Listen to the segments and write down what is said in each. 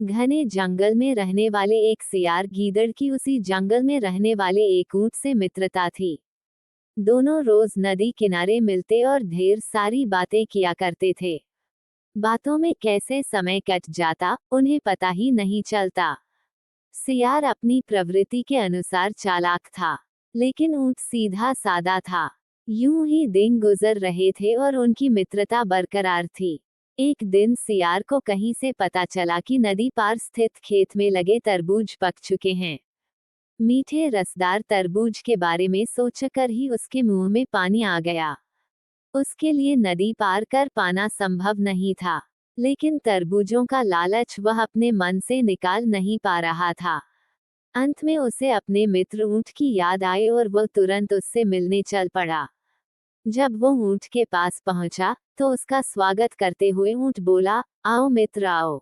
घने जंगल में रहने वाले एक सियार गीदड़ की उसी जंगल में रहने वाले एक ऊंट से मित्रता थी। दोनों रोज नदी किनारे मिलते और ढेर सारी बातें किया करते थे। बातों में कैसे समय कट जाता उन्हें पता ही नहीं चलता। सियार अपनी प्रवृत्ति के अनुसार चालाक था, लेकिन ऊंट सीधा सादा था। यूं ही दिन गुजर रहे थे और उनकी मित्रता बरकरार थी। एक दिन सियार को कहीं से पता चला कि नदी पार स्थित खेत में लगे तरबूज पक चुके हैं। मीठे रसदार तरबूज के बारे में सोचकर ही उसके मुंह में पानी आ गया। उसके लिए नदी पार कर पाना संभव नहीं था, लेकिन तरबूजों का लालच वह अपने मन से निकाल नहीं पा रहा था। अंत में उसे अपने मित्र ऊंट की याद आई और वह तुरंत उससे मिलने चल पड़ा। जब वो ऊंट के पास पहुंचा, तो उसका स्वागत करते हुए ऊंट बोला, आओ मित्र आओ।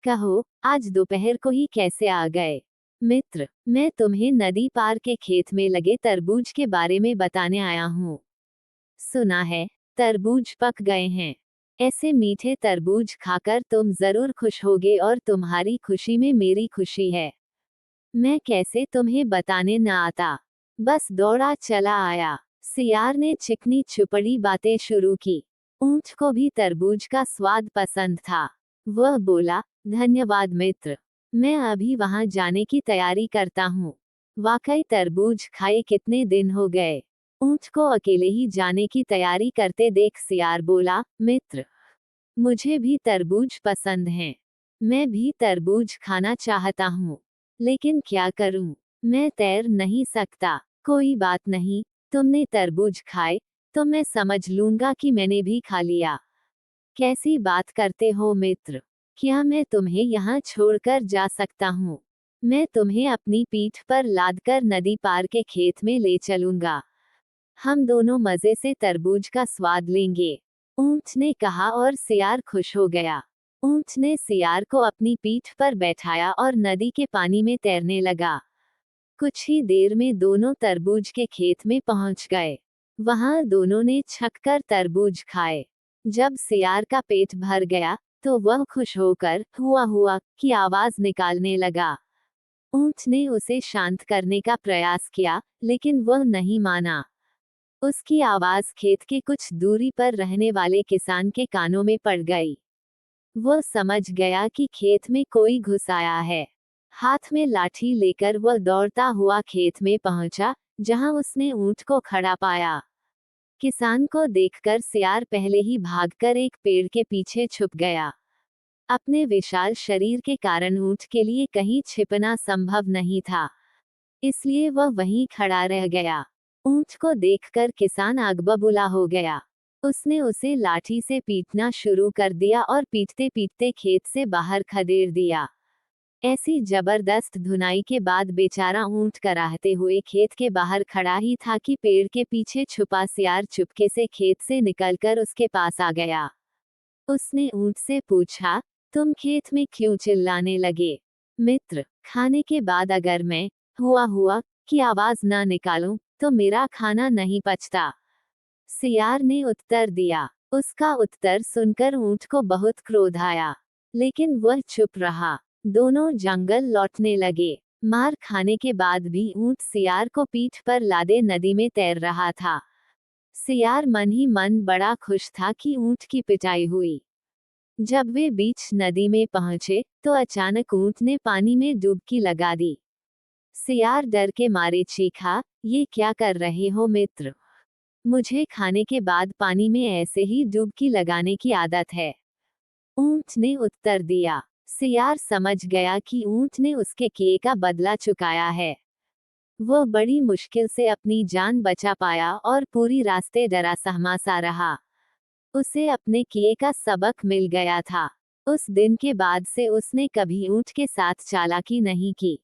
कहो, आज दोपहर को ही कैसे आ गए? मित्र, मैं तुम्हें नदी पार के खेत में लगे तरबूज के बारे में बताने आया हूँ। सुना है, तरबूज पक गए हैं। ऐसे मीठे तरबूज खाकर तुम जरूर खुश होगे और तुम्हारी खुशी में मेरी खुशी है। मैं कैसे तुम्हें बताने न आता, बस दौड़ा चला आया। सियार ने चिकनी चुपड़ी बातें शुरू की। ऊंट को भी तरबूज का स्वाद पसंद था। वह बोला, धन्यवाद मित्र, मैं अभी वहां जाने की तैयारी करता हूँ। वाकई तरबूज खाए कितने दिन हो गए। ऊंट को अकेले ही जाने की तैयारी करते देख सियार बोला, मित्र, मुझे भी तरबूज पसंद हैं। मैं भी तरबूज खाना चाहता हूँ, लेकिन क्या करूँ? मैं तैर नहीं सकता। कोई बात नहीं, तुमने तरबूज खाए तो मैं समझ लूंगा कि मैंने भी खा लिया। कैसी बात करते हो मित्र? क्या मैं तुम्हें यहाँ छोड़कर जा सकता हूँ? मैं तुम्हें अपनी पीठ पर लादकर नदी पार के खेत में ले चलूंगा। हम दोनों मजे से तरबूज का स्वाद लेंगे। ऊंट ने कहा और सियार खुश हो गया। ऊंट ने सियार को अपनी पीठ पर बैठाया और नदी के पानी में तैरने लगा। कुछ ही देर में दोनों तरबूज के खेत में पहुंच गए। वहां दोनों ने छककर तरबूज खाए। जब सियार का पेट भर गया, तो वह खुश होकर हुआ हुआ की आवाज निकालने लगा। ऊंट ने उसे शांत करने का प्रयास किया, लेकिन वह नहीं माना। उसकी आवाज खेत के कुछ दूरी पर रहने वाले किसान के कानों में पड़ गई। वह समझ गया कि खेत में कोई घुस आया है। हाथ में लाठी लेकर वह दौड़ता हुआ खेत में पहुंचा, जहां उसने ऊंट को खड़ा पाया। किसान को देखकर सियार पहले ही भागकर एक पेड़ के पीछे छुप गया। अपने विशाल शरीर के कारण ऊंट के लिए कहीं छिपना संभव नहीं था, इसलिए वह वहीं खड़ा रह गया। ऊंट को देखकर किसान आग बबूला हो गया। उसने उसे लाठी से पीटना शुरू कर दिया और पीटते पीटते खेत से बाहर खदेड़ दिया। ऐसी जबरदस्त धुनाई के बाद बेचारा ऊंट कराहते हुए खेत के बाहर खड़ा ही था कि पेड़ के पीछे छुपा सियार चुपके से खेत से निकलकर उसके पास आ गया। उसने ऊंट से पूछा, तुम खेत में क्यों चिल्लाने लगे? मित्र, खाने के बाद अगर मैं हुआ हुआ की आवाज ना निकालूं, तो मेरा खाना नहीं पचता। सियार ने उत्तर दिया। उसका उत्तर सुनकर ऊंट को बहुत क्रोध आया, लेकिन वह चुप रहा। दोनों जंगल लौटने लगे। मार खाने के बाद भी ऊंट सियार को पीठ पर लादे नदी में तैर रहा था। सियार मन ही मन बड़ा खुश था कि ऊंट की पिटाई हुई। जब वे बीच नदी में पहुंचे, तो अचानक ऊंट ने पानी में डुबकी लगा दी। सियार डर के मारे चीखा, ये क्या कर रहे हो मित्र? मुझे खाने के बाद पानी में ऐसे ही डुबकी लगाने की आदत है। ऊंट ने उत्तर दिया। सियार समझ गया कि ऊंट ने उसके किए का बदला चुकाया है। वह बड़ी मुश्किल से अपनी जान बचा पाया और पूरी रास्ते डरा सहमा सा रहा। उसे अपने किए का सबक मिल गया था। उस दिन के बाद से उसने कभी ऊंट के साथ चालाकी नहीं की।